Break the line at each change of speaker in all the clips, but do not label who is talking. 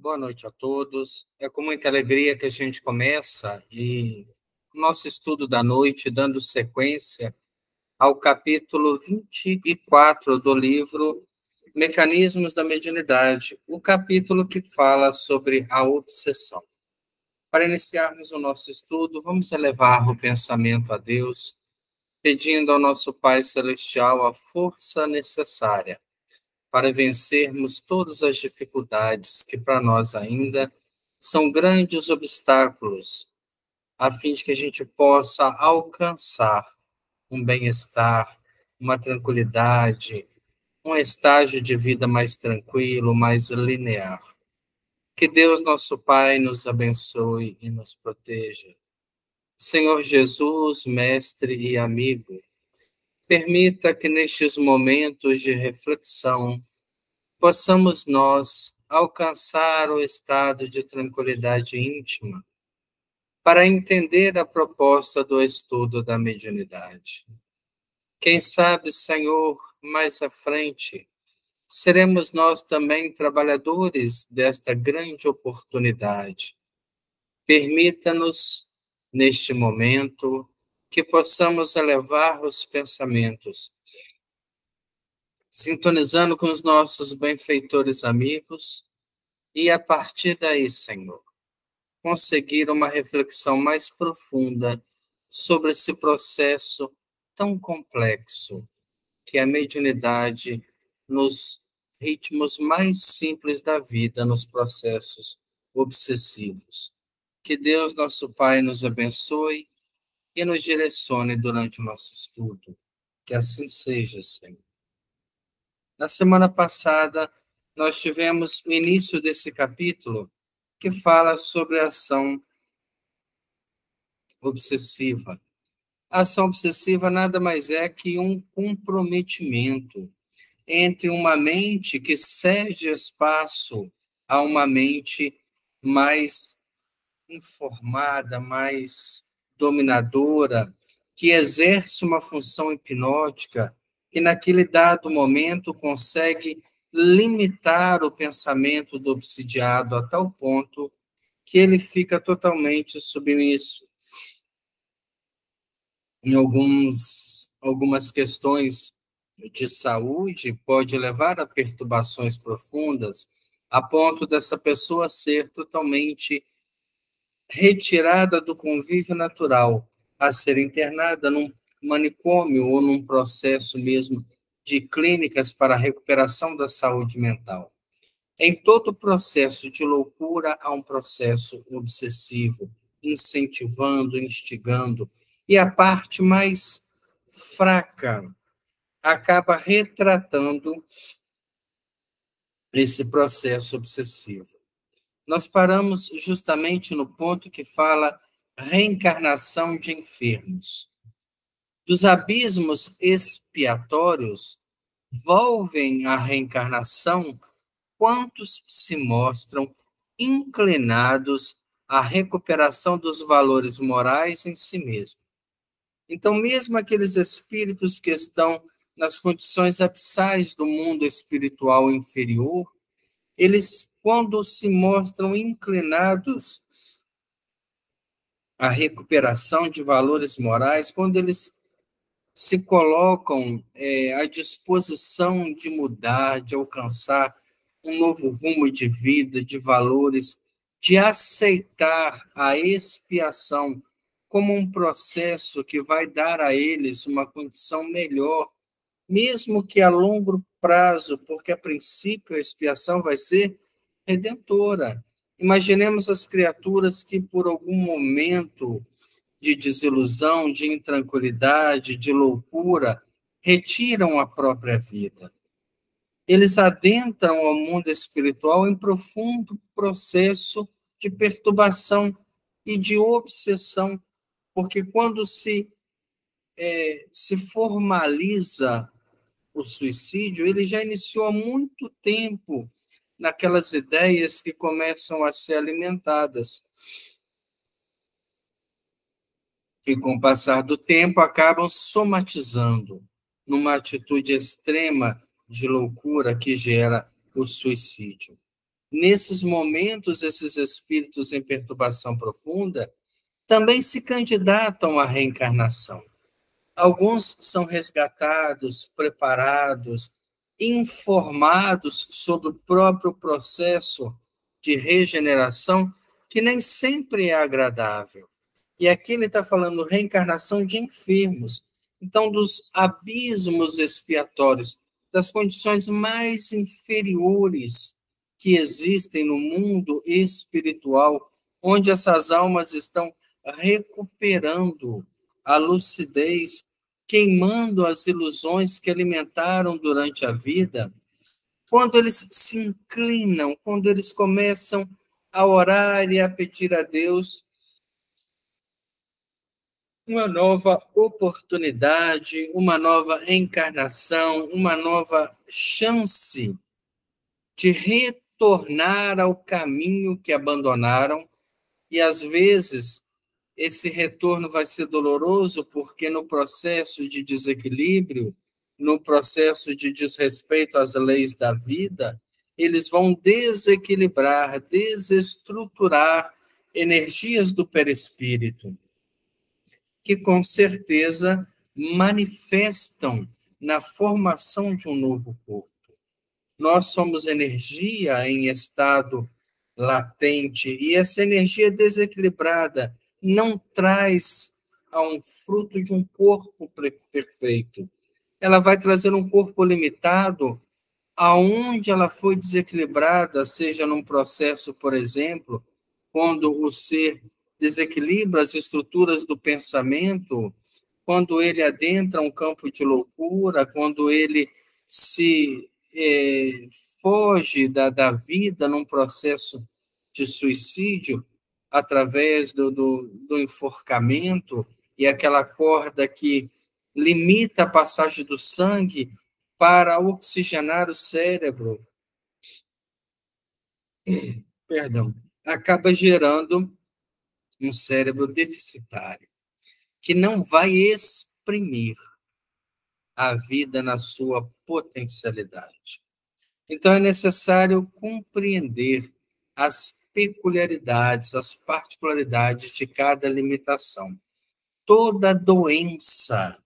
Boa noite a todos. É com muita alegria que a gente começa o nosso estudo da noite, dando sequência ao capítulo 24 do livro Mecanismos da Mediunidade, o capítulo que fala sobre a obsessão. Para iniciarmos o nosso estudo, vamos elevar o pensamento a Deus, pedindo ao nosso Pai Celestial a força necessária para vencermos todas as dificuldades que para nós ainda são grandes obstáculos, a fim de que a gente possa alcançar um bem-estar, uma tranquilidade, um estágio de vida mais tranquilo, mais linear. Que Deus, nosso Pai, nos abençoe e nos proteja. Senhor Jesus, mestre e amigo, permita que nestes momentos de reflexão possamos nós alcançar o estado de tranquilidade íntima para entender a proposta do estudo da mediunidade. Quem sabe, Senhor, mais à frente, seremos nós também trabalhadores desta grande oportunidade. Permita-nos, neste momento, que possamos elevar os pensamentos, sintonizando com os nossos benfeitores amigos, e a partir daí, Senhor, conseguir uma reflexão mais profunda sobre esse processo tão complexo que é a mediunidade nos ritmos mais simples da vida, nos processos obsessivos. Que Deus, nosso Pai, nos abençoe e nos direcione durante o nosso estudo. Que assim seja, Senhor. Na semana passada, nós tivemos o início desse capítulo que fala sobre a ação obsessiva. A ação obsessiva nada mais é que um comprometimento entre uma mente que cede espaço a uma mente mais informada, mais dominadora, que exerce uma função hipnótica e naquele dado momento consegue limitar o pensamento do obsidiado a tal ponto que ele fica totalmente submisso. Em algumas questões de saúde, pode levar a perturbações profundas, a ponto dessa pessoa ser totalmente retirada do convívio natural, a ser internada num manicômio ou num processo mesmo de clínicas para a recuperação da saúde mental. Em todo o processo de loucura, há um processo obsessivo, incentivando, instigando, e a parte mais fraca acaba retratando esse processo obsessivo. Nós paramos justamente no ponto que fala reencarnação de enfermos. Dos abismos expiatórios volvem à reencarnação quantos se mostram inclinados à recuperação dos valores morais em si mesmo. Então, mesmo aqueles espíritos que estão nas condições abissais do mundo espiritual inferior, eles, quando se mostram inclinados à recuperação de valores morais, quando eles se colocam à disposição de mudar, de alcançar um novo rumo de vida, de valores, de aceitar a expiação como um processo que vai dar a eles uma condição melhor, mesmo que a longo prazo, porque a princípio a expiação vai ser redentora. Imaginemos as criaturas que por algum momento de desilusão, de intranquilidade, de loucura, retiram a própria vida. Eles adentram ao mundo espiritual em profundo processo de perturbação e de obsessão, porque quando se formaliza o suicídio, ele já iniciou há muito tempo naquelas ideias que começam a ser alimentadas. E com o passar do tempo acabam somatizando numa atitude extrema de loucura que gera o suicídio. nesses momentos, esses espíritos em perturbação profunda também se candidatam à reencarnação. Alguns são resgatados, preparados, informados sobre o próprio processo de regeneração, que nem sempre é agradável. E aqui ele está falando reencarnação de enfermos, então dos abismos expiatórios, das condições mais inferiores que existem no mundo espiritual, onde essas almas estão recuperando a lucidez, queimando as ilusões que alimentaram durante a vida. Quando eles se inclinam, quando eles começam a orar e a pedir a Deus uma nova oportunidade, uma nova encarnação, uma nova chance de retornar ao caminho que abandonaram, e às vezes esse retorno vai ser doloroso, porque no processo de desequilíbrio, no processo de desrespeito às leis da vida, eles vão desequilibrar, desestruturar energias do perispírito, que com certeza manifestam na formação de um novo corpo. Nós somos energia em estado latente, e essa energia desequilibrada não traz a um fruto de um corpo perfeito. Ela vai trazer um corpo limitado, aonde ela foi desequilibrada, seja num processo, por exemplo, quando o ser desequilibra as estruturas do pensamento, quando ele adentra um campo de loucura, quando ele se foge da vida num processo de suicídio, através do enforcamento, e aquela corda que limita a passagem do sangue para oxigenar o cérebro, perdão, acaba gerando um cérebro deficitário, que não vai exprimir a vida na sua potencialidade. Então, é necessário compreender as peculiaridades, as particularidades de cada limitação. Toda doença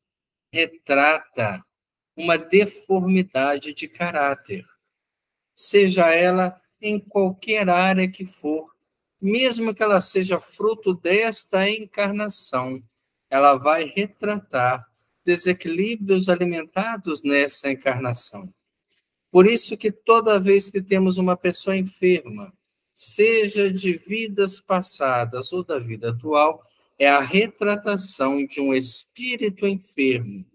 retrata uma deformidade de caráter, seja ela em qualquer área que for, mesmo que ela seja fruto desta encarnação, ela vai retratar desequilíbrios alimentados nessa encarnação. Por isso que toda vez que temos uma pessoa enferma, seja de vidas passadas ou da vida atual, é a retratação de um espírito enfermo,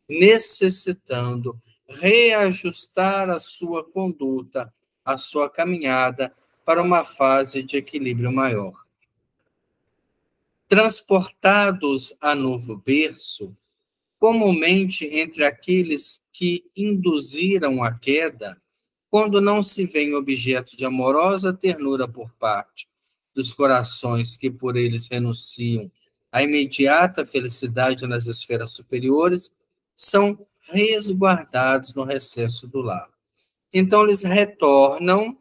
necessitando reajustar a sua conduta, a sua caminhada para uma fase de equilíbrio maior. Transportados a novo berço, comumente entre aqueles que induziram a queda, quando não se vê objeto de amorosa ternura por parte dos corações que por eles renunciam à imediata felicidade nas esferas superiores, são resguardados no recesso do lar. Então, eles retornam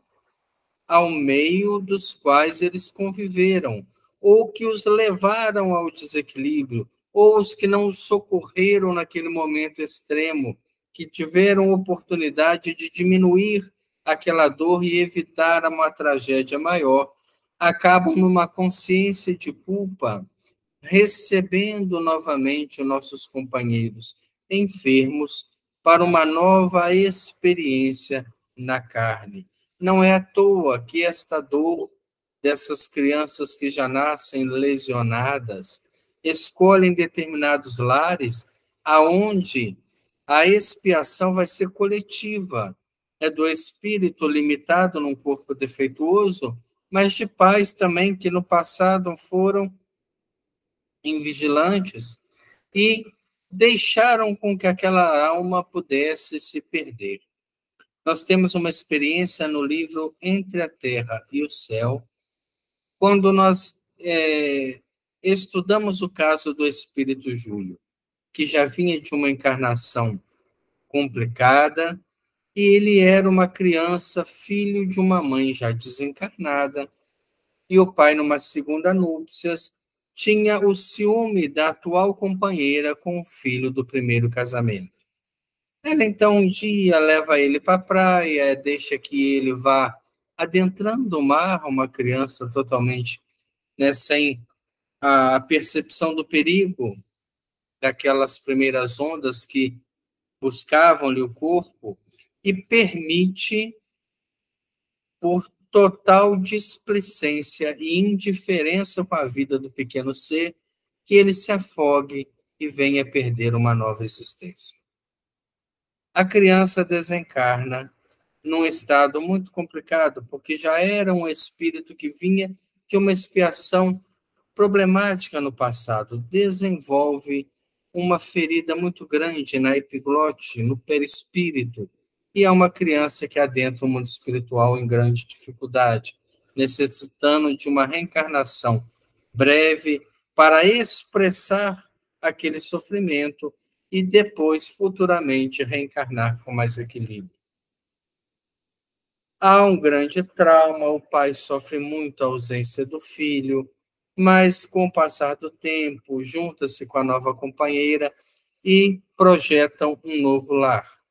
ao meio dos quais eles conviveram, ou que os levaram ao desequilíbrio, ou os que não os socorreram naquele momento extremo, que tiveram oportunidade de diminuir aquela dor e evitar uma tragédia maior, acabam numa consciência de culpa, recebendo novamente os nossos companheiros enfermos para uma nova experiência na carne. Não é à toa que esta dor dessas crianças que já nascem lesionadas escolhem determinados lares aonde a expiação vai ser coletiva. É do espírito limitado num corpo defeituoso, mas de pais também que no passado foram invigilantes e deixaram com que aquela alma pudesse se perder. Nós temos uma experiência no livro Entre a Terra e o Céu, quando nós estudamos o caso do espírito Júlio, que já vinha de uma encarnação complicada, e ele era uma criança, filho de uma mãe já desencarnada, e o pai, numa segunda núpcias, tinha o ciúme da atual companheira com o filho do primeiro casamento. Ela então um dia leva ele para a praia, deixa que ele vá adentrando o mar, uma criança totalmente, né, sem a percepção do perigo daquelas primeiras ondas que buscavam-lhe o corpo, e permite, por total displicência e indiferença com a vida do pequeno ser, que ele se afogue e venha perder uma nova existência. A criança desencarna num estado muito complicado, porque já era um espírito que vinha de uma expiação problemática no passado, desenvolve uma ferida muito grande na epiglote, no perispírito, e é uma criança que adentra o mundo espiritual em grande dificuldade, necessitando de uma reencarnação breve para expressar aquele sofrimento e depois, futuramente, reencarnar com mais equilíbrio. Há um grande trauma, o pai sofre muito a ausência do filho, mas com o passar do tempo, junta-se com a nova companheira e projetam um novo lar.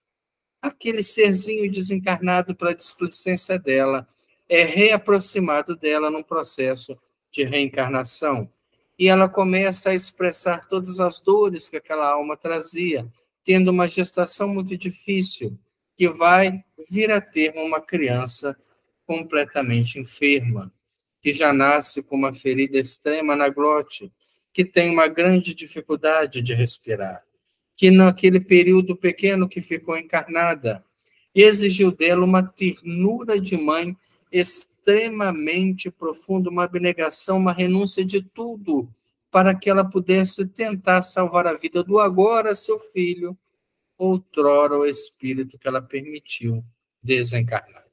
Aquele serzinho desencarnado pela displicência dela é reaproximado dela num processo de reencarnação. E ela começa a expressar todas as dores que aquela alma trazia, tendo uma gestação muito difícil, que vai vir a ter uma criança completamente enferma, que já nasce com uma ferida extrema na glote, que tem uma grande dificuldade de respirar, que naquele período pequeno que ficou encarnada, exigiu dela uma ternura de mãe extremamente profunda, uma abnegação, uma renúncia de tudo, para que ela pudesse tentar salvar a vida do agora seu filho, outrora o espírito que ela permitiu desencarnar.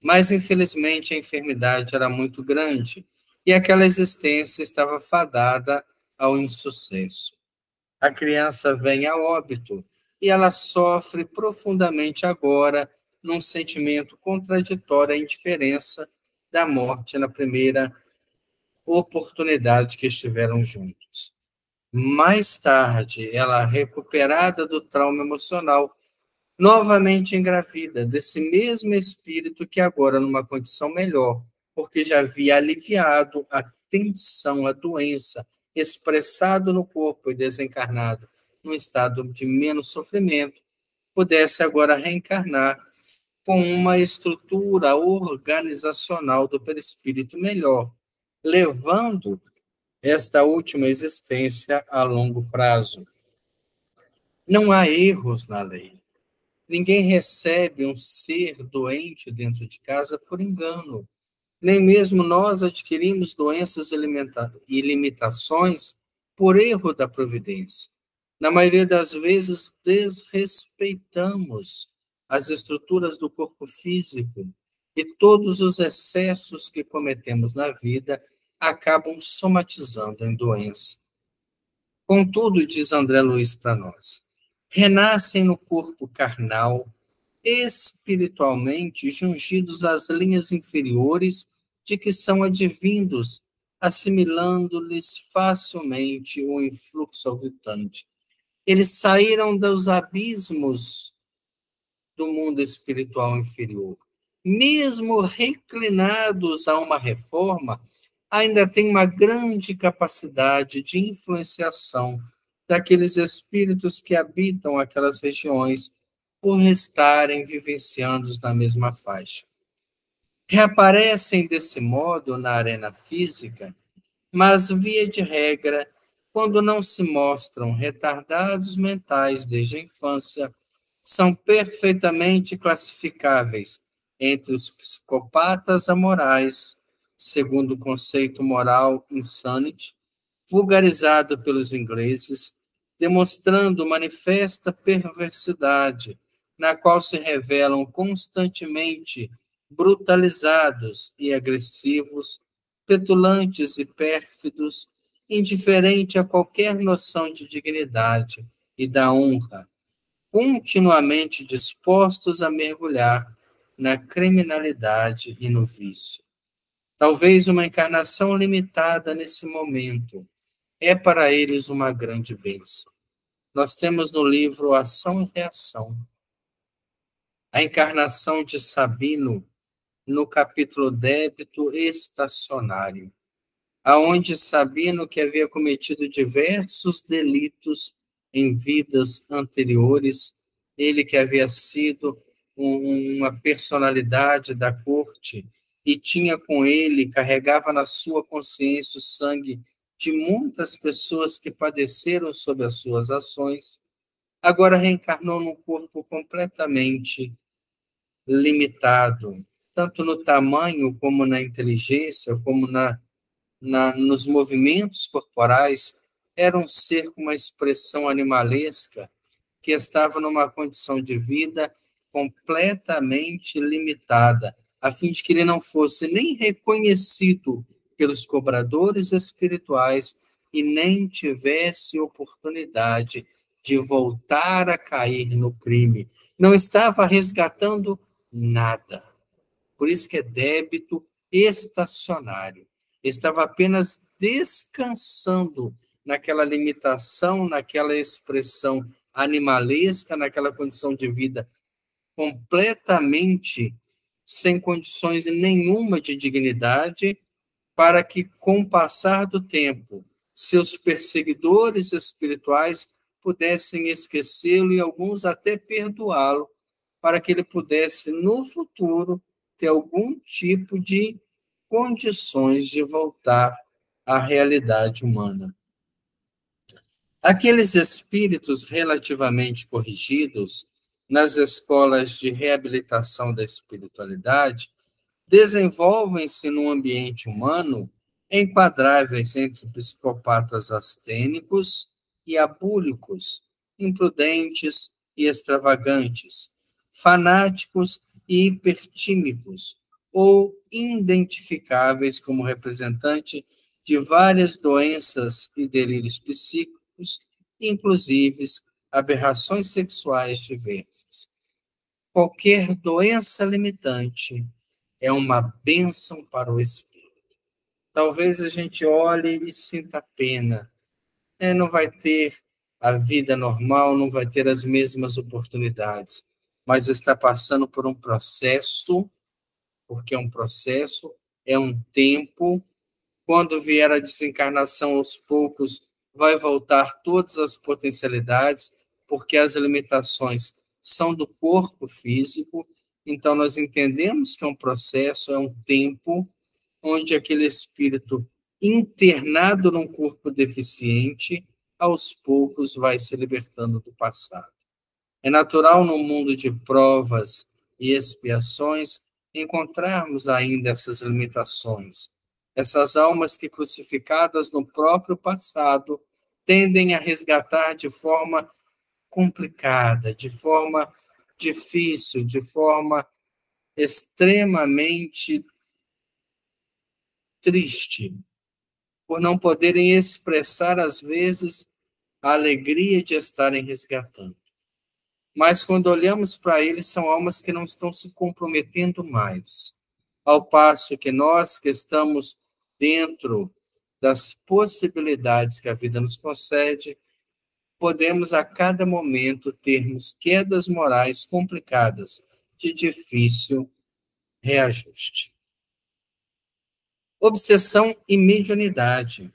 Mas, infelizmente, a enfermidade era muito grande e aquela existência estava fadada ao insucesso. A criança vem a óbito e ela sofre profundamente agora num sentimento contraditório à indiferença da morte na primeira oportunidade que estiveram juntos. Mais tarde, ela, recuperada do trauma emocional, novamente engravida desse mesmo espírito que agora numa condição melhor, porque já havia aliviado a tensão, a doença, expressado no corpo e desencarnado, num estado de menos sofrimento, pudesse agora reencarnar com uma estrutura organizacional do perispírito melhor, levando esta última existência a longo prazo. Não há erros na lei. Ninguém recebe um ser doente dentro de casa por engano. Nem mesmo nós adquirimos doenças e limitações por erro da providência. Na maioria das vezes, desrespeitamos as estruturas do corpo físico e todos os excessos que cometemos na vida acabam somatizando em doença. Contudo, diz André Luiz para nós, renascem no corpo carnal, espiritualmente jungidos às linhas inferiores de que são advindos, assimilando-lhes facilmente o influxo aviltante. Eles saíram dos abismos do mundo espiritual inferior. Mesmo reclinados a uma reforma, ainda tem uma grande capacidade de influenciação daqueles espíritos que habitam aquelas regiões por estarem vivenciando na mesma faixa. Reaparecem desse modo na arena física, mas, via de regra, quando não se mostram retardados mentais desde a infância, são perfeitamente classificáveis entre os psicopatas amorais, segundo o conceito moral insanity, vulgarizado pelos ingleses, demonstrando manifesta perversidade, na qual se revelam constantemente brutalizados e agressivos, petulantes e pérfidos, indiferente a qualquer noção de dignidade e da honra, continuamente dispostos a mergulhar na criminalidade e no vício. Talvez uma encarnação limitada nesse momento é para eles uma grande bênção. Nós temos no livro Ação e Reação a encarnação de Sabino no capítulo Débito Estacionário, aonde Sabino, que havia cometido diversos delitos em vidas anteriores, ele que havia sido uma personalidade da corte e tinha com ele, carregava na sua consciência o sangue de muitas pessoas que padeceram sob as suas ações, agora reencarnou num corpo completamente limitado, tanto no tamanho como na inteligência, como nos movimentos corporais, era um ser com uma expressão animalesca que estava numa condição de vida completamente limitada, a fim de que ele não fosse nem reconhecido pelos cobradores espirituais e nem tivesse oportunidade de voltar a cair no crime. Não estava resgatando nada. Por isso que é débito estacionário. Estava apenas descansando naquela limitação, naquela expressão animalesca, naquela condição de vida completamente sem condições nenhuma de dignidade, para que, com o passar do tempo, seus perseguidores espirituais pudessem esquecê-lo e alguns até perdoá-lo, para que ele pudesse, no futuro, ter algum tipo de condições de voltar à realidade humana. Aqueles espíritos relativamente corrigidos nas escolas de reabilitação da espiritualidade desenvolvem-se num ambiente humano enquadráveis entre psicopatas astênicos e abúlicos, imprudentes e extravagantes, fanáticos e hipertímicos, ou identificáveis como representante de várias doenças e delírios psíquicos, inclusive aberrações sexuais diversas. Qualquer doença limitante é uma bênção para o espírito. Talvez a gente olhe e sinta pena. Não vai ter a vida normal, não vai ter as mesmas oportunidades, mas está passando por um processo, porque é um processo, é um tempo. Quando vier a desencarnação aos poucos, vai voltar todas as potencialidades, porque as limitações são do corpo físico. Então, nós entendemos que é um processo, é um tempo, onde aquele espírito internado num corpo deficiente, aos poucos vai se libertando do passado. É natural no mundo de provas e expiações encontrarmos ainda essas limitações. Essas almas que, crucificadas no próprio passado, tendem a resgatar de forma complicada, de forma difícil, de forma extremamente triste, por não poderem expressar, às vezes, a alegria de estarem resgatando. Mas, quando olhamos para eles, são almas que não estão se comprometendo mais, ao passo que nós, que estamos dentro das possibilidades que a vida nos concede, podemos a cada momento termos quedas morais complicadas, de difícil reajuste. Obsessão e mediunidade.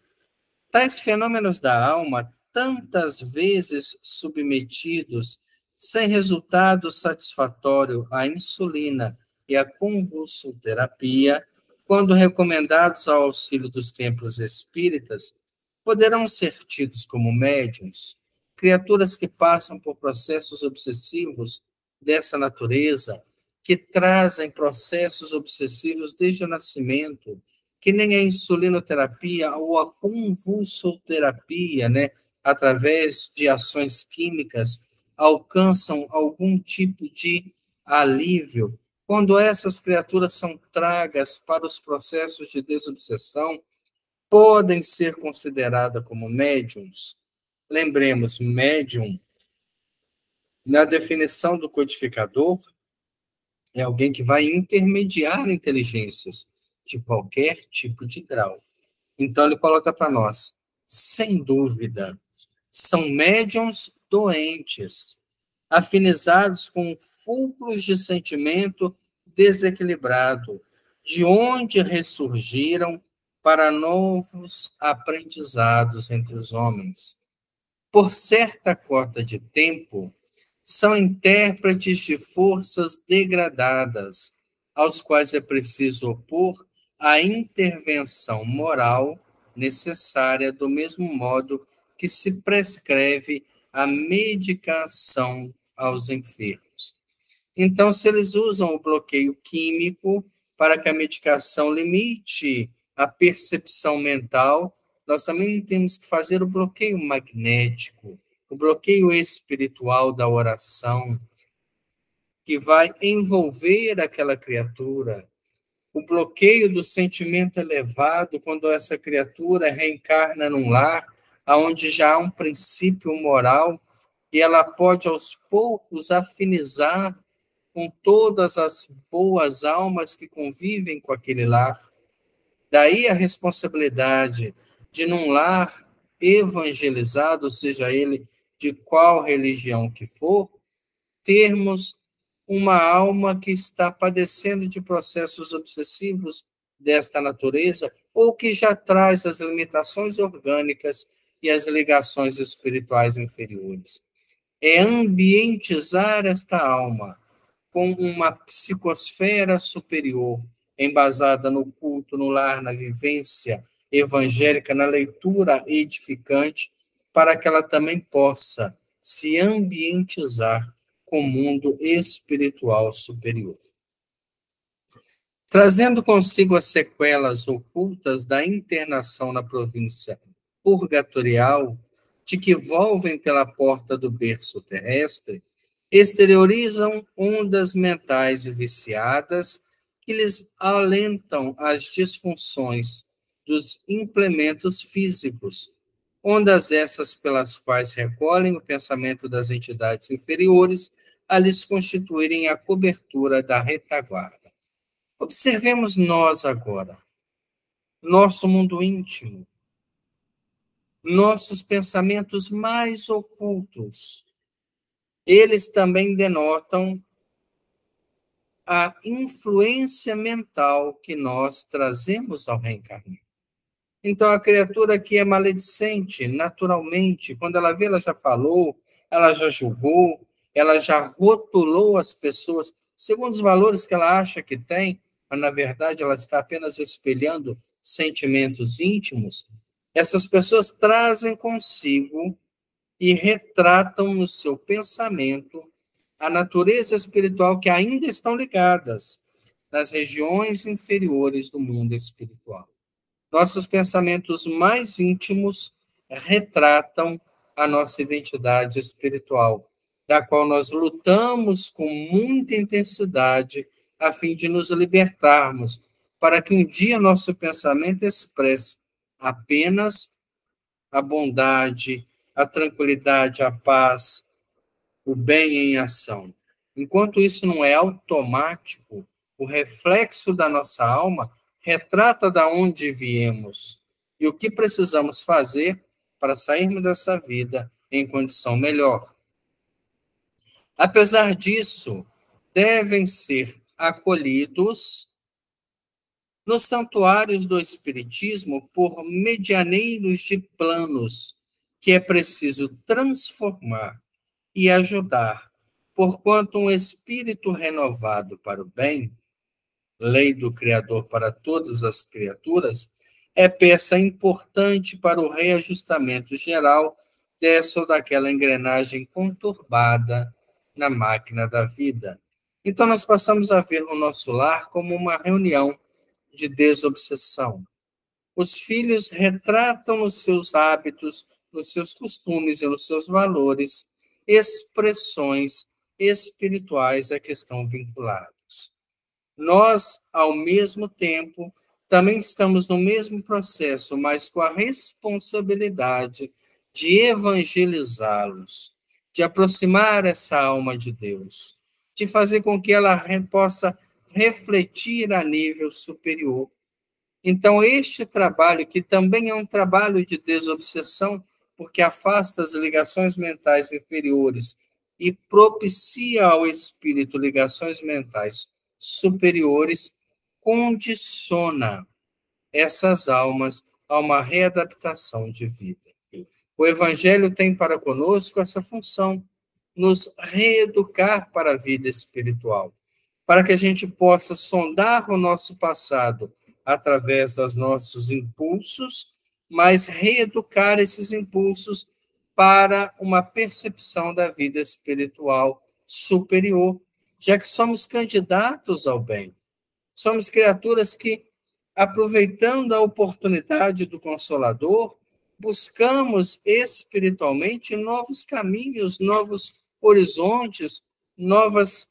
Tais fenômenos da alma, tantas vezes submetidos, sem resultado satisfatório à insulina e à convulsoterapia, quando recomendados ao auxílio dos templos espíritas, poderão ser tidos como médiuns, criaturas que passam por processos obsessivos dessa natureza, que trazem processos obsessivos desde o nascimento, que nem a insulinoterapia ou a convulsoterapia, né, através de ações químicas, alcançam algum tipo de alívio. Quando essas criaturas são tragas para os processos de desobsessão, podem ser consideradas como médiums. Lembremos, médium Na definição do codificador, é alguém que vai intermediar inteligências de qualquer tipo de grau. Então, ele coloca para nós, sem dúvida, são médiums doentes, afinizados com fulcros de sentimento desequilibrado, de onde ressurgiram para novos aprendizados entre os homens. Por certa cota de tempo, são intérpretes de forças degradadas, aos quais é preciso opor a intervenção moral necessária, do mesmo modo que se prescreve a medicação aos enfermos. Então, se eles usam o bloqueio químico para que a medicação limite a percepção mental, nós também temos que fazer o bloqueio magnético, o bloqueio espiritual da oração, que vai envolver aquela criatura, o bloqueio do sentimento elevado, quando essa criatura reencarna num lar onde já há um princípio moral e ela pode, aos poucos, afinizar com todas as boas almas que convivem com aquele lar. Daí a responsabilidade de, num lar evangelizado, seja ele de qual religião que for, termos uma alma que está padecendo de processos obsessivos desta natureza, ou que já traz as limitações orgânicas e as ligações espirituais inferiores. É ambientizar esta alma com uma psicosfera superior, embasada no culto, no lar, na vivência evangélica, na leitura edificante, para que ela também possa se ambientizar com o mundo espiritual superior. Trazendo consigo as sequelas ocultas da internação na província purgatorial, de que volvem pela porta do berço terrestre, exteriorizam ondas mentais viciadas que lhes alentam as disfunções dos implementos físicos, ondas essas pelas quais recolhem o pensamento das entidades inferiores a lhes constituírem a cobertura da retaguarda. Observemos nós agora, nosso mundo íntimo, nossos pensamentos mais ocultos. Eles também denotam a influência mental que nós trazemos ao reencarnar. Então, a criatura que é maledicente, naturalmente, quando ela vê, ela já falou, ela já julgou, ela já rotulou as pessoas segundo os valores que ela acha que tem, mas, na verdade, ela está apenas espelhando sentimentos íntimos. Essas pessoas trazem consigo e retratam no seu pensamento a natureza espiritual que ainda estão ligadas nas regiões inferiores do mundo espiritual. Nossos pensamentos mais íntimos retratam a nossa identidade espiritual, da qual nós lutamos com muita intensidade a fim de nos libertarmos, para que um dia nosso pensamento expresse apenas a bondade, a tranquilidade, a paz, o bem em ação. Enquanto isso não é automático, o reflexo da nossa alma retrata da onde viemos e o que precisamos fazer para sairmos dessa vida em condição melhor. Apesar disso, devem ser acolhidos nos santuários do Espiritismo por medianeiros de planos que é preciso transformar e ajudar, porquanto um espírito renovado para o bem, lei do Criador para todas as criaturas, é peça importante para o reajustamento geral dessa ou daquela engrenagem conturbada na máquina da vida. Então, nós passamos a ver o nosso lar como uma reunião de desobsessão. Os filhos retratam nos seus hábitos, nos seus costumes e nos seus valores expressões espirituais a que estão vinculados. Nós, ao mesmo tempo, também estamos no mesmo processo, mas com a responsabilidade de evangelizá-los, de aproximar essa alma de Deus, de fazer com que ela possa refletir a nível superior. Então, este trabalho, que também é um trabalho de desobsessão, porque afasta as ligações mentais inferiores e propicia ao espírito ligações mentais superiores, condiciona essas almas a uma readaptação de vida. O Evangelho tem para conosco essa função, nos reeducar para a vida espiritual, para que a gente possa sondar o nosso passado através dos nossos impulsos, mas reeducar esses impulsos para uma percepção da vida espiritual superior, já que somos candidatos ao bem. Somos criaturas que, aproveitando a oportunidade do Consolador, buscamos espiritualmente novos caminhos, novos horizontes, novas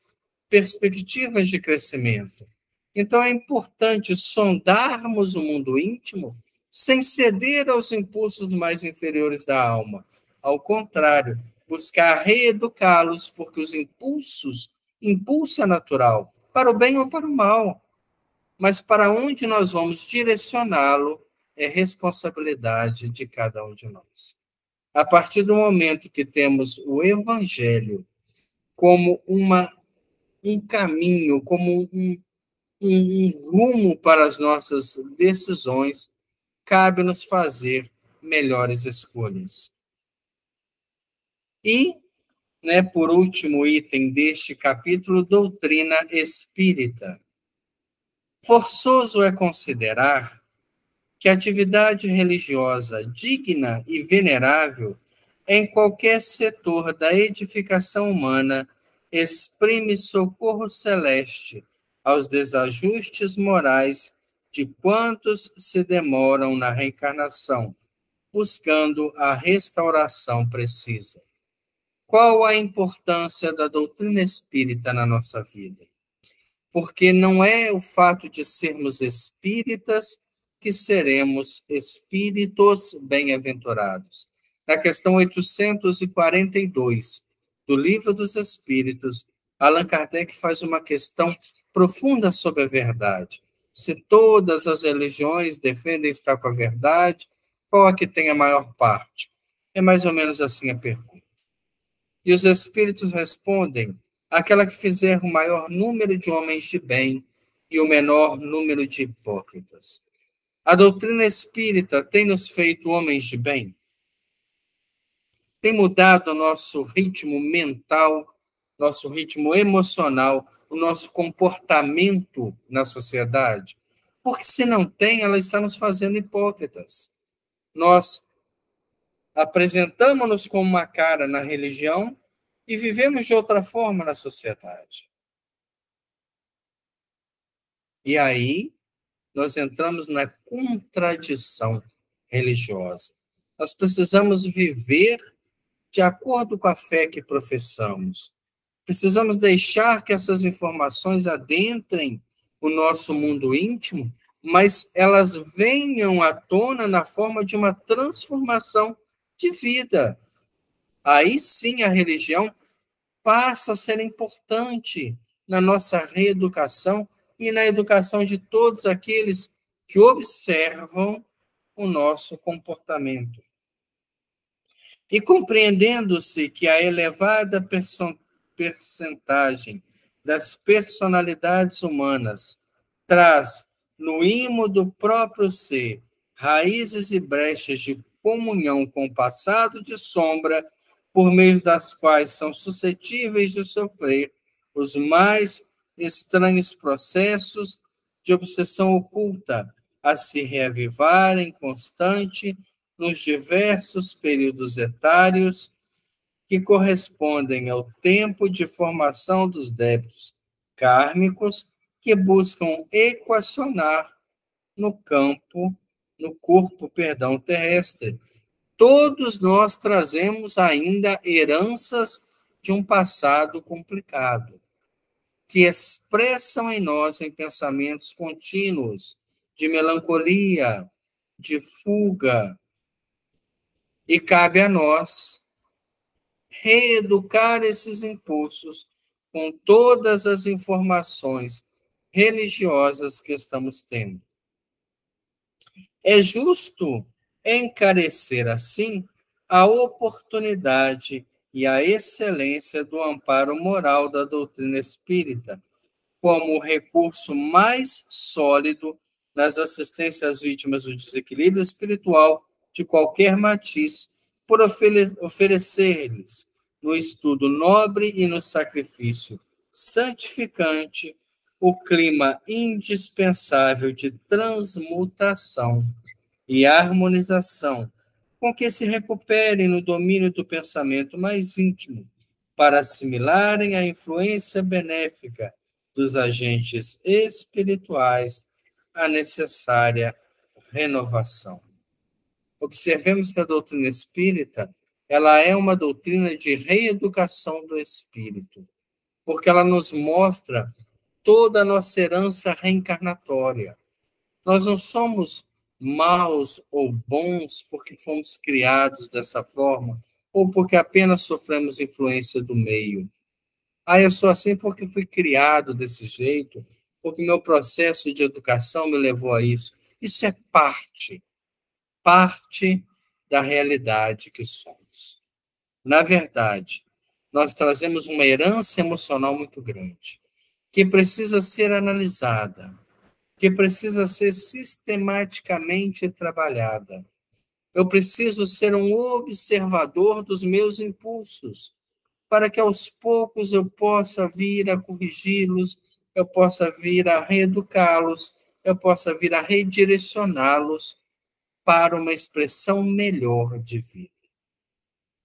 perspectivas de crescimento. Então, é importante sondarmos o mundo íntimo sem ceder aos impulsos mais inferiores da alma. Ao contrário, buscar reeducá-los, porque os impulso é natural, para o bem ou para o mal. Mas para onde nós vamos direcioná-lo é responsabilidade de cada um de nós. A partir do momento que temos o Evangelho como um caminho, como um rumo para as nossas decisões, cabe-nos fazer melhores escolhas. E, por último item deste capítulo, doutrina espírita. Forçoso é considerar que a atividade religiosa digna e venerável em qualquer setor da edificação humana exprime socorro celeste aos desajustes morais de quantos se demoram na reencarnação, buscando a restauração precisa. Qual a importância da doutrina espírita na nossa vida? Porque não é o fato de sermos espíritas que seremos espíritos bem-aventurados. Na questão 842 do Livro dos Espíritos, Allan Kardec faz uma questão profunda sobre a verdade. Se todas as religiões defendem estar com a verdade, qual a que tem a maior parte? É mais ou menos assim a pergunta. E os espíritos respondem: aquela que fizer o maior número de homens de bem e o menor número de hipócritas. A doutrina espírita tem nos feito homens de bem? Tem mudado o nosso ritmo mental, nosso ritmo emocional, o nosso comportamento na sociedade? Porque se não tem, ela está nos fazendo hipócritas. Nós apresentamos-nos com uma cara na religião e vivemos de outra forma na sociedade. E aí, nós entramos na contradição religiosa. Nós precisamos viver de acordo com a fé que professamos. Precisamos deixar que essas informações adentrem o nosso mundo íntimo, mas elas venham à tona na forma de uma transformação de vida. Aí sim a religião passa a ser importante na nossa reeducação e na educação de todos aqueles que observam o nosso comportamento. E compreendendo-se que a elevada percentagem das personalidades humanas traz, no imo do próprio ser, raízes e brechas de comunhão com o passado de sombra, por meio das quais são suscetíveis de sofrer os mais estranhos processos de obsessão oculta, a se reavivarem constante nos diversos períodos etários que correspondem ao tempo de formação dos débitos kármicos que buscam equacionar no corpo terrestre. Todos nós trazemos ainda heranças de um passado complicado, que expressam em nós em pensamentos contínuos de melancolia, de fuga, e cabe a nós reeducar esses impulsos com todas as informações religiosas que estamos tendo. É justo encarecer, assim, a oportunidade e a excelência do amparo moral da doutrina espírita, como o recurso mais sólido nas assistências às vítimas do desequilíbrio espiritual de qualquer matiz, por oferecer-lhes, no estudo nobre e no sacrifício santificante, o clima indispensável de transmutação e harmonização, com que se recuperem no domínio do pensamento mais íntimo, para assimilarem a influência benéfica dos agentes espirituais à necessária renovação. Observemos que a doutrina espírita, ela é uma doutrina de reeducação do espírito, porque ela nos mostra toda a nossa herança reencarnatória. Nós não somos maus ou bons porque fomos criados dessa forma, ou porque apenas sofremos influência do meio. Eu sou assim porque fui criado desse jeito, porque meu processo de educação me levou a isso. Isso é parte da realidade que somos. Na verdade, nós trazemos uma herança emocional muito grande, que precisa ser analisada, que precisa ser sistematicamente trabalhada. Eu preciso ser um observador dos meus impulsos, para que aos poucos eu possa vir a corrigi-los, eu possa vir a reeducá-los, eu possa vir a redirecioná-los para uma expressão melhor de vida.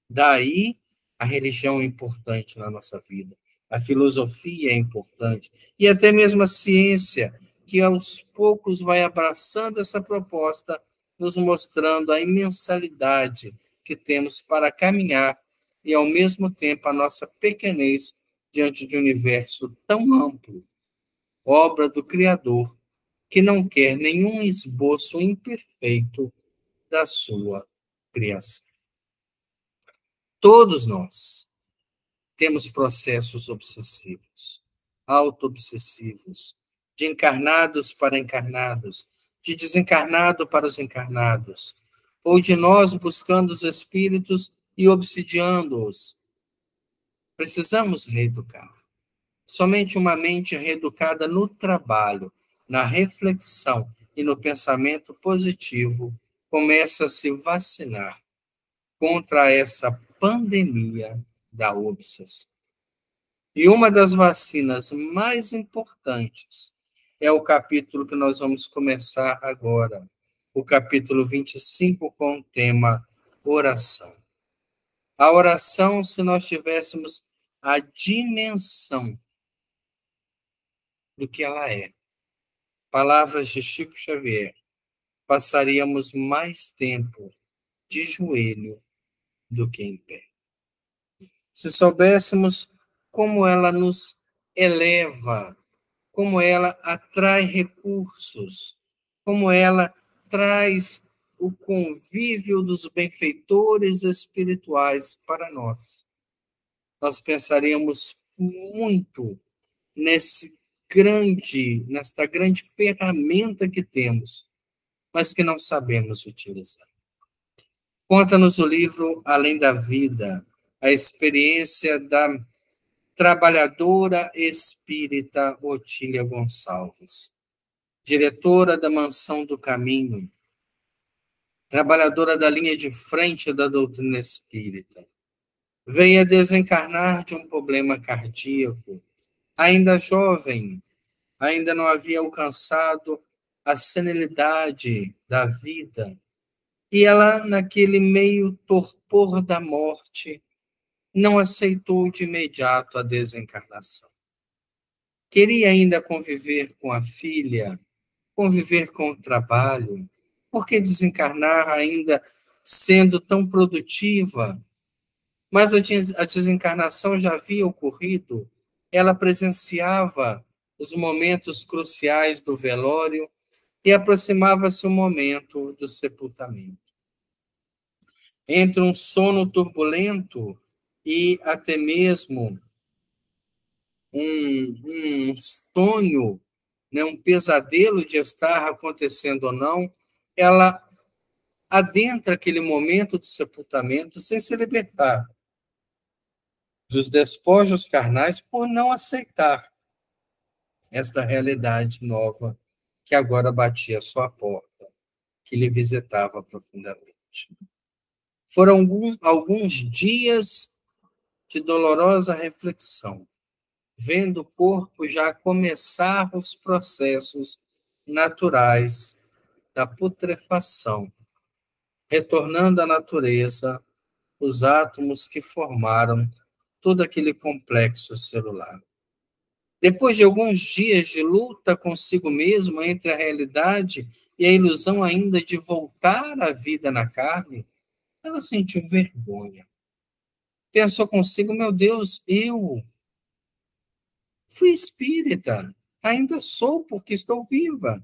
Daí, a religião é importante na nossa vida, a filosofia é importante, e até mesmo a ciência, que aos poucos vai abraçando essa proposta, nos mostrando a imensalidade que temos para caminhar e, ao mesmo tempo, a nossa pequenez diante de um universo tão amplo, obra do Criador, que não quer nenhum esboço imperfeito da sua criação. Todos nós temos processos obsessivos, auto-obsessivos, de encarnados para encarnados, de desencarnado para os encarnados, ou de nós buscando os espíritos e obsidiando-os. Precisamos reeducar. Somente uma mente reeducada no trabalho, na reflexão e no pensamento positivo começa a se vacinar contra essa pandemia da obsessão. E uma das vacinas mais importantes é o capítulo que nós vamos começar agora, o capítulo 25, com o tema oração. A oração, se nós tivéssemos a dimensão do que ela é, palavras de Chico Xavier, passaríamos mais tempo de joelho do que em pé. Se soubéssemos como ela nos eleva, como ela atrai recursos, como ela traz o convívio dos benfeitores espirituais para nós, nós pensaríamos muito nesta grande ferramenta que temos, mas que não sabemos utilizar. Conta-nos o livro Além da Vida, a experiência da trabalhadora espírita Otília Gonçalves, diretora da Mansão do Caminho, trabalhadora da linha de frente da doutrina espírita. Veio a desencarnar de um problema cardíaco, ainda jovem, ainda não havia alcançado a senilidade da vida, e ela, naquele meio torpor da morte, não aceitou de imediato a desencarnação. Queria ainda conviver com a filha, conviver com o trabalho, por que desencarnar ainda sendo tão produtiva? Mas a desencarnação já havia ocorrido, ela presenciava os momentos cruciais do velório e aproximava-se o momento do sepultamento. Entre um sono turbulento e até mesmo um sonho, né, um pesadelo de estar acontecendo ou não, ela adentra aquele momento do sepultamento sem se libertar dos despojos carnais por não aceitar esta realidade nova que agora batia à sua porta, que lhe visitava profundamente. Foram alguns dias de dolorosa reflexão, vendo o corpo já começar os processos naturais da putrefação, retornando à natureza os átomos que formaram todo aquele complexo celular. Depois de alguns dias de luta consigo mesmo entre a realidade e a ilusão ainda de voltar à vida na carne, ela sentiu vergonha. Pensou consigo, meu Deus, eu fui espírita, ainda sou porque estou viva.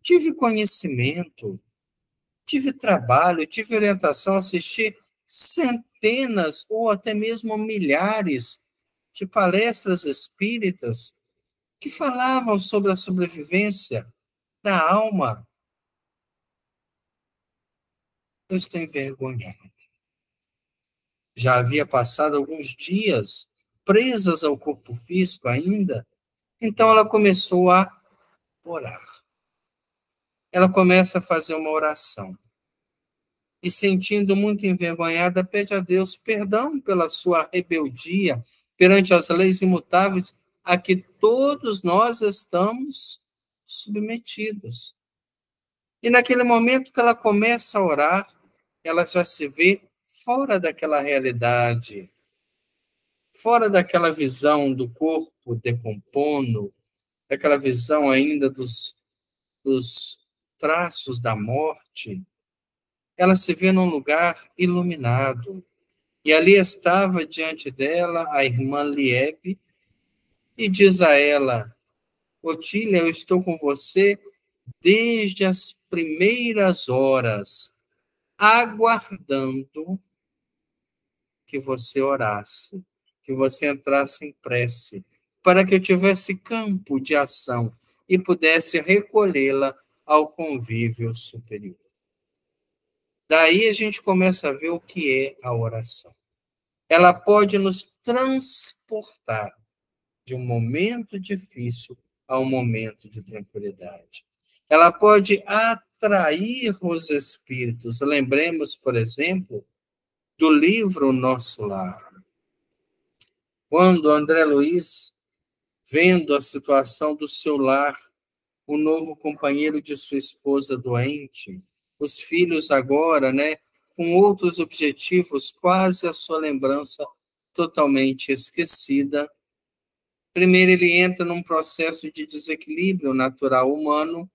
Tive conhecimento, tive trabalho, tive orientação, assisti centenas ou até mesmo milhares de palestras espíritas que falavam sobre a sobrevivência da alma. Eu estou envergonhada. Já havia passado alguns dias presas ao corpo físico ainda, então ela começou a orar. Ela começa a fazer uma oração. E sentindo muito envergonhada, pede a Deus perdão pela sua rebeldia perante as leis imutáveis a que todos nós estamos submetidos. E naquele momento que ela começa a orar, ela já se vê fora daquela realidade, fora daquela visão do corpo decompondo, daquela visão ainda dos traços da morte. Ela se vê num lugar iluminado. E ali estava diante dela a irmã Liebe e diz a ela: Otília, eu estou com você desde as primeiras horas, aguardando que você orasse, que você entrasse em prece, para que eu tivesse campo de ação e pudesse recolhê-la ao convívio superior. Daí a gente começa a ver o que é a oração. Ela pode nos transportar de um momento difícil a um momento de tranquilidade. Ela pode atrair os espíritos. Lembremos, por exemplo, do livro Nosso Lar. Quando André Luiz, vendo a situação do seu lar, o novo companheiro de sua esposa doente, os filhos agora, né, com outros objetivos, quase a sua lembrança totalmente esquecida. Primeiro ele entra num processo de desequilíbrio natural humano,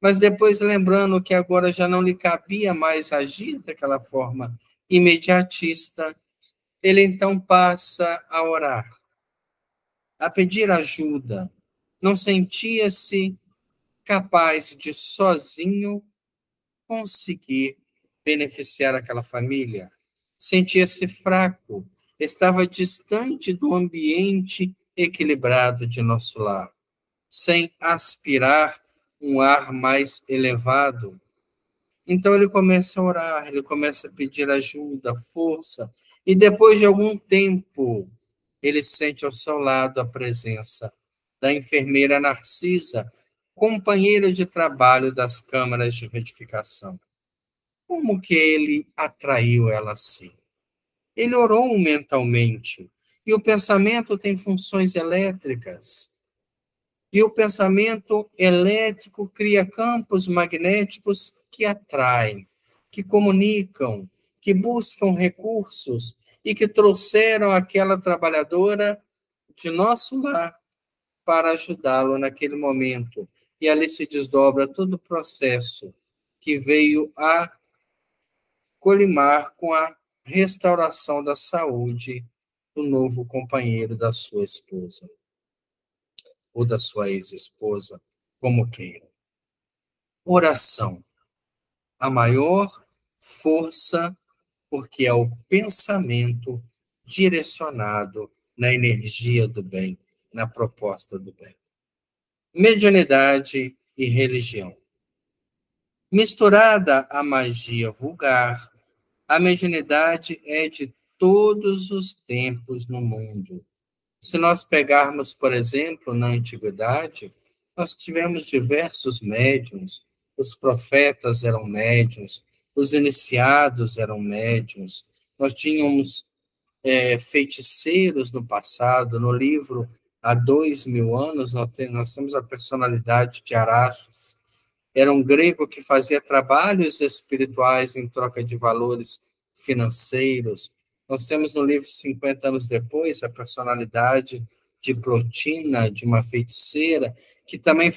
mas depois lembrando que agora já não lhe cabia mais agir daquela forma imediatista, ele então passa a orar, a pedir ajuda. Não sentia-se capaz de sozinho conseguir beneficiar aquela família. Sentia-se fraco, estava distante do ambiente equilibrado de nosso lar, sem aspirar um ar mais elevado. Então ele começa a orar, ele começa a pedir ajuda, força, e depois de algum tempo, ele sente ao seu lado a presença da enfermeira Narcisa, companheira de trabalho das câmaras de retificação. Como que ele atraiu ela assim? Ele orou mentalmente, e o pensamento tem funções elétricas. E o pensamento elétrico cria campos magnéticos que atraem, que comunicam, que buscam recursos e que trouxeram aquela trabalhadora de nosso lar para ajudá-lo naquele momento. E ali se desdobra todo o processo que veio a colimar com a restauração da saúde do novo companheiro da sua esposa, ou da sua ex-esposa, como queira. Oração, a maior força, porque é o pensamento direcionado na energia do bem, na proposta do bem. Mediunidade e religião. Misturada à magia vulgar, a mediunidade é de todos os tempos no mundo. Se nós pegarmos, por exemplo, na antiguidade, nós tivemos diversos médiuns, os profetas eram médiuns, os iniciados eram médiuns, nós tínhamos feiticeiros no passado. No livro Há 2000 anos, nós temos a personalidade de Araxes. Era um grego que fazia trabalhos espirituais em troca de valores financeiros. Nós temos no livro 50 anos depois a personalidade de Plotina, de uma feiticeira, que também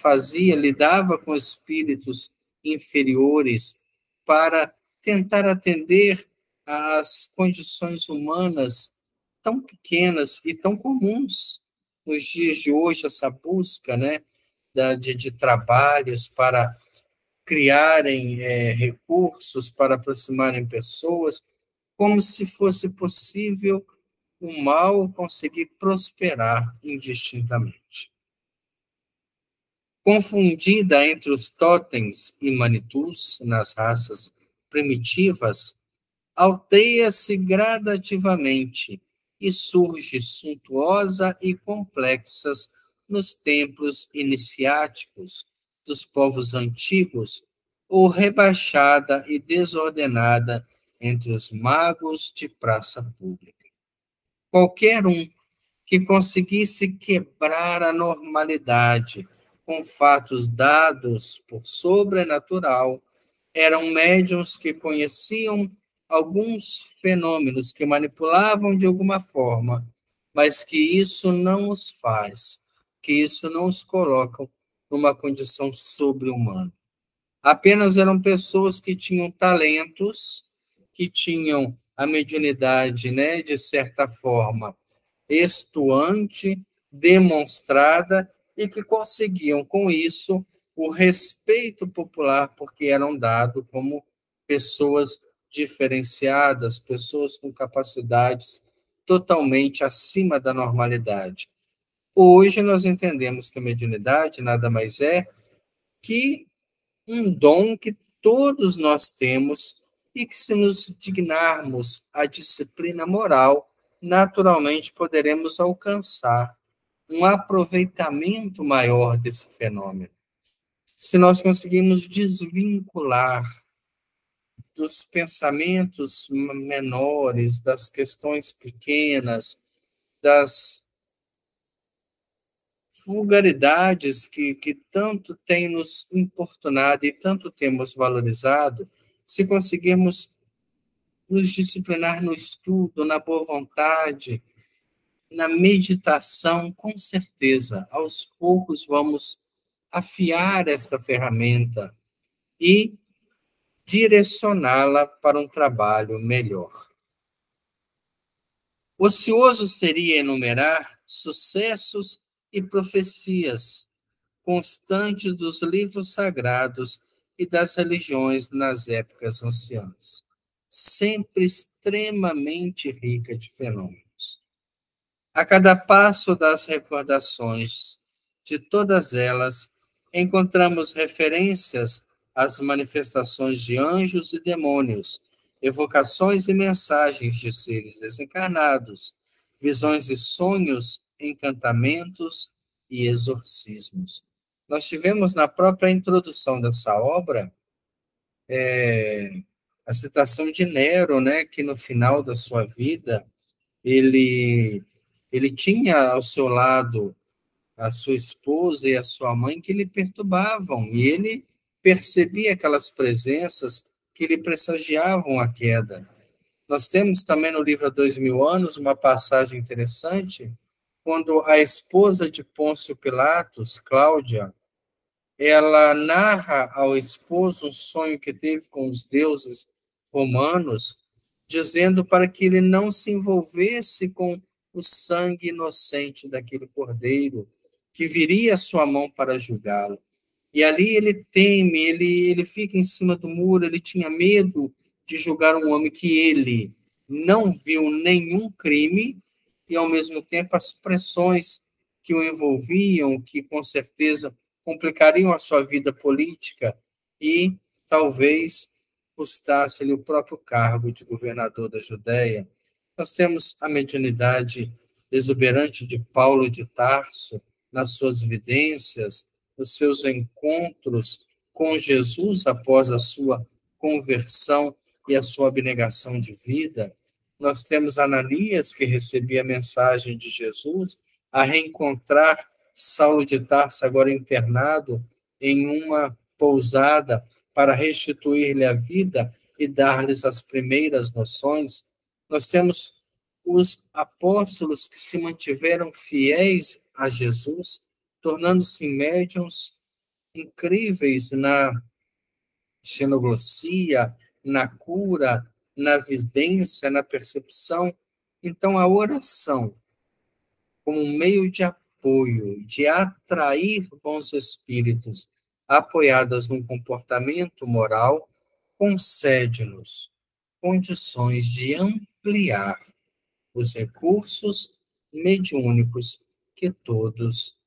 lidava com espíritos inferiores para tentar atender às condições humanas tão pequenas e tão comuns nos dias de hoje, essa busca, né, de trabalhos para criarem recursos, para aproximarem pessoas, como se fosse possível o mal conseguir prosperar indistintamente. Confundida entre os totens e manitus nas raças primitivas, alteia-se gradativamente e surge suntuosa e complexas nos templos iniciáticos dos povos antigos, ou rebaixada e desordenada entre os magos de praça pública. Qualquer um que conseguisse quebrar a normalidade com fatos dados por sobrenatural eram médiuns que conheciam alguns fenômenos, que manipulavam de alguma forma, mas que isso não os faz, que isso não os coloca numa condição sobre-humana. Apenas eram pessoas que tinham talentos, que tinham a mediunidade, né, de certa forma, estuante, demonstrada, e que conseguiam, com isso, o respeito popular, porque eram dados como pessoas diferenciadas, pessoas com capacidades totalmente acima da normalidade. Hoje nós entendemos que a mediunidade nada mais é que um dom que todos nós temos e que, se nos dignarmos à disciplina moral, naturalmente poderemos alcançar um aproveitamento maior desse fenômeno. Se nós conseguirmos desvincular dos pensamentos menores, das questões pequenas, das vulgaridades que tanto tem nos importunado e tanto temos valorizado, se conseguirmos nos disciplinar no estudo, na boa vontade, na meditação, com certeza, aos poucos vamos afiar esta ferramenta e direcioná-la para um trabalho melhor. Ocioso seria enumerar sucessos e profecias constantes dos livros sagrados e das religiões nas épocas anciãs, sempre extremamente rica de fenômenos. A cada passo das recordações de todas elas, encontramos referências às manifestações de anjos e demônios, evocações e mensagens de seres desencarnados, visões e sonhos, encantamentos e exorcismos. Nós tivemos na própria introdução dessa obra a citação de Nero, né, que no final da sua vida ele tinha ao seu lado a sua esposa e a sua mãe que lhe perturbavam, e ele percebia aquelas presenças que lhe pressagiavam a queda. Nós temos também no livro Há 2000 anos uma passagem interessante, quando a esposa de Pôncio Pilatos, Cláudia, ela narra ao esposo um sonho que teve com os deuses romanos, dizendo para que ele não se envolvesse com o sangue inocente daquele cordeiro, que viria à sua mão para julgá-lo. E ali ele teme, ele fica em cima do muro, ele tinha medo de julgar um homem que ele, não viu nenhum crime e, ao mesmo tempo, as pressões que o envolviam, que com certeza complicariam a sua vida política e talvez custasse-lhe o próprio cargo de governador da Judéia. Nós temos a mediunidade exuberante de Paulo de Tarso, nas suas evidências, nos seus encontros com Jesus após a sua conversão e a sua abnegação de vida. Nós temos Ananias, que recebia a mensagem de Jesus, a reencontrar Saulo de Tarso, agora internado em uma pousada, para restituir-lhe a vida e dar-lhes as primeiras noções. Nós temos os apóstolos que se mantiveram fiéis a Jesus, tornando-se médiuns incríveis na xenoglossia, na cura, na vidência, na percepção. Então, a oração, como um meio de apoio, de atrair bons espíritos, apoiadas num comportamento moral, concede-nos condições de ampliar os recursos mediúnicos que todos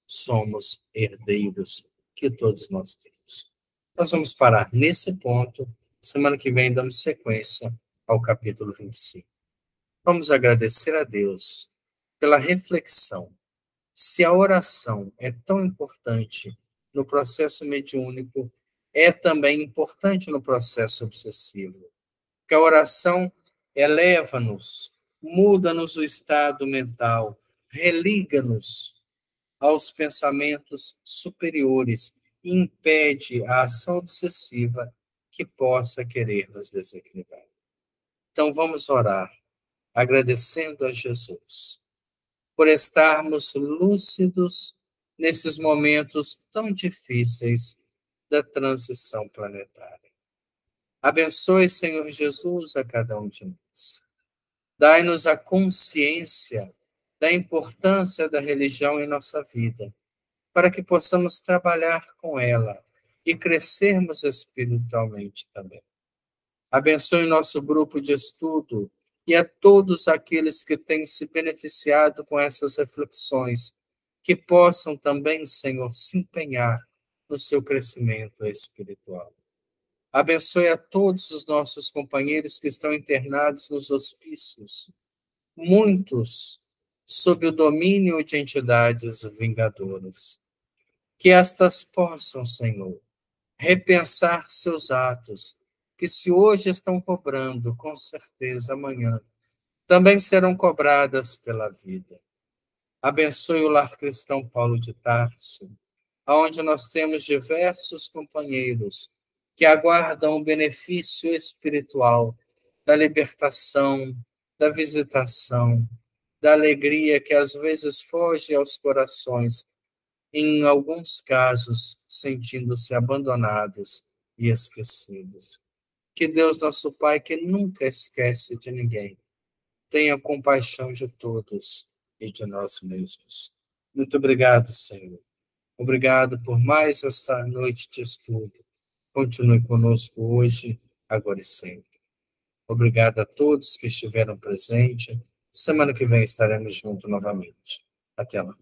somos herdeiros, que todos nós temos. Nós vamos parar nesse ponto. Semana que vem damos sequência ao capítulo 25. Vamos agradecer a Deus pela reflexão. Se a oração é tão importante no processo mediúnico, é também importante no processo obsessivo. Porque a oração eleva-nos, muda-nos o estado mental, religa-nos aos pensamentos superiores e impede a ação obsessiva que possa querer nos desequilibrar. Então vamos orar, agradecendo a Jesus por estarmos lúcidos nesses momentos tão difíceis da transição planetária. Abençoe, Senhor Jesus, a cada um de nós. Dai-nos a consciência da importância da religião em nossa vida, para que possamos trabalhar com ela e crescermos espiritualmente também. Abençoe nosso grupo de estudo e a todos aqueles que têm se beneficiado com essas reflexões, que possam também, Senhor, se empenhar no seu crescimento espiritual. Abençoe a todos os nossos companheiros que estão internados nos hospícios, muitos sob o domínio de entidades vingadoras. Que estas possam, Senhor, repensar seus atos, que se hoje estão cobrando, com certeza amanhã também serão cobradas pela vida. Abençoe o Lar Cristão Paulo de Tarso, onde nós temos diversos companheiros que aguardam o benefício espiritual da libertação, da visitação, da alegria que às vezes foge aos corações, em alguns casos sentindo-se abandonados e esquecidos. Que Deus, nosso Pai, que nunca esquece de ninguém, tenha compaixão de todos e de nós mesmos. Muito obrigado, Senhor. Obrigado por mais essa noite de estudo. Continue conosco hoje, agora e sempre. Obrigado a todos que estiveram presentes. Semana que vem estaremos juntos novamente. Até lá.